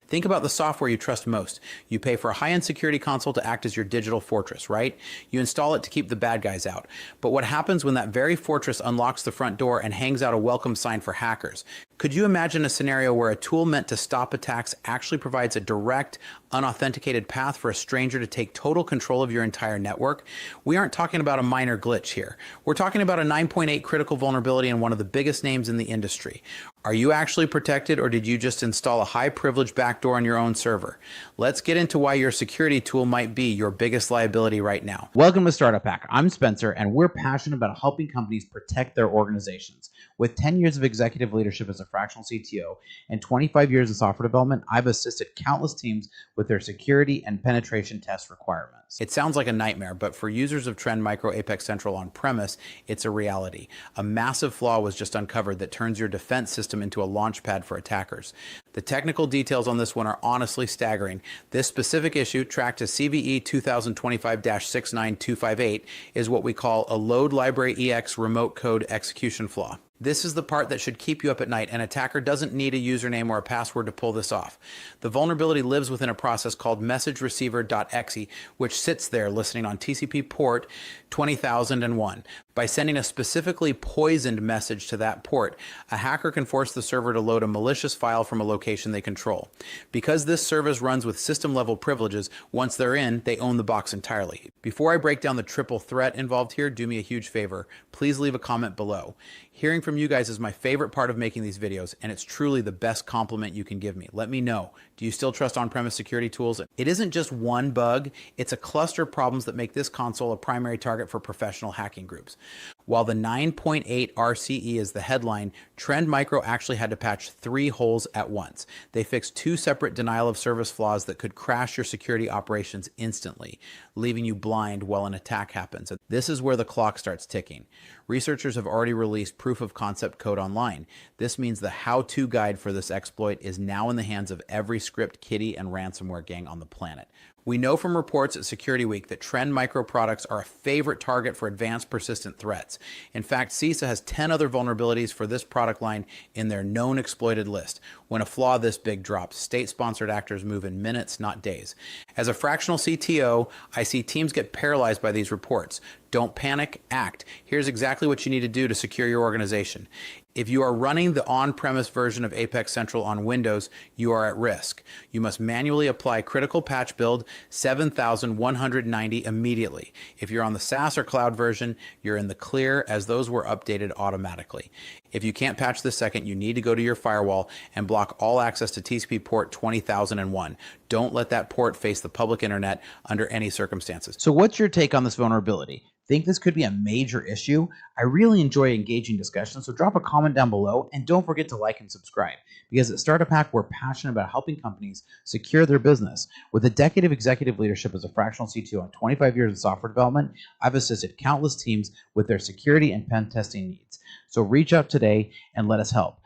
Think about the software you trust most. You pay for a high-end security console to act as your digital fortress, right? You install it to keep the bad guys out. But what happens when that very fortress unlocks the front door and hangs out a welcome sign for hackers? Could you imagine a scenario where a tool meant to stop attacks actually provides a direct, unauthenticated path for a stranger to take total control of your entire network? We aren't talking about a minor glitch here. We're talking about a 9.8 critical vulnerability in one of the biggest names in the industry. Are you actually protected, or did you just install a high-privilege backdoor on your own server? Let's get into why your security tool might be your biggest liability right now. Welcome to Startup Hack. I'm Spencer, and we're passionate about helping companies protect their organizations. With 10 years of executive leadership as a fractional CTO and 25 years of software development, I've assisted countless teams with their security and penetration test requirements. It sounds like a nightmare, but for users of Trend Micro Apex Central on-premise, it's a reality. A massive flaw was just uncovered that turns your defense system into a launch pad for attackers. The technical details on this one are honestly staggering. This specific issue, tracked as CVE 2025-69258, is what we call a load library EX remote code execution flaw. This is the part that should keep you up at night. An attacker doesn't need a username or a password to pull this off. The vulnerability lives within a process called messagereceiver.exe, which sits there listening on TCP port 20001. By sending a specifically poisoned message to that port, a hacker can force the server to load a malicious file from a location they control. Because this service runs with system-level privileges, once they're in, they own the box entirely. Before I break down the triple threat involved here, do me a huge favor. Please leave a comment below. Hearing from you guys is my favorite part of making these videos, and it's truly the best compliment you can give me. Let me know. Do you still trust on-premise security tools? It isn't just one bug, it's a cluster of problems that make this console a primary target for professional hacking groups. While the 9.8 RCE is the headline, Trend Micro actually had to patch 3 holes at once. They fixed 2 separate denial of service flaws that could crash your security operations instantly, leaving you blind while an attack happens. This is where the clock starts ticking. Researchers have already released proof of concept code online. This means the how-to guide for this exploit is now in the hands of every script kiddie and ransomware gang on the planet. We know from reports at Security Week that Trend Micro products are a favorite target for advanced persistent threats. In fact, CISA has 10 other vulnerabilities for this product line in their known exploited list. When a flaw this big drops, state-sponsored actors move in minutes, not days. As a fractional CTO, I see teams get paralyzed by these reports. Don't panic, act. Here's exactly what you need to do to secure your organization. If you are running the on-premise version of Apex Central on Windows, you are at risk. You must manually apply critical patch build 7190 immediately. If you're on the SaaS or cloud version, you're in the clear as those were updated automatically. If you can't patch this second, you need to go to your firewall and block all access to TCP port 20001. Don't let that port face the public internet under any circumstances. So what's your take on this vulnerability? Think this could be a major issue? I really enjoy engaging discussions, so drop a comment down below and don't forget to like and subscribe. Because at Startup Hack, we're passionate about helping companies secure their business. With a decade of executive leadership as a fractional CTO and 25 years of software development, I've assisted countless teams with their security and pen testing needs. So reach out today and let us help.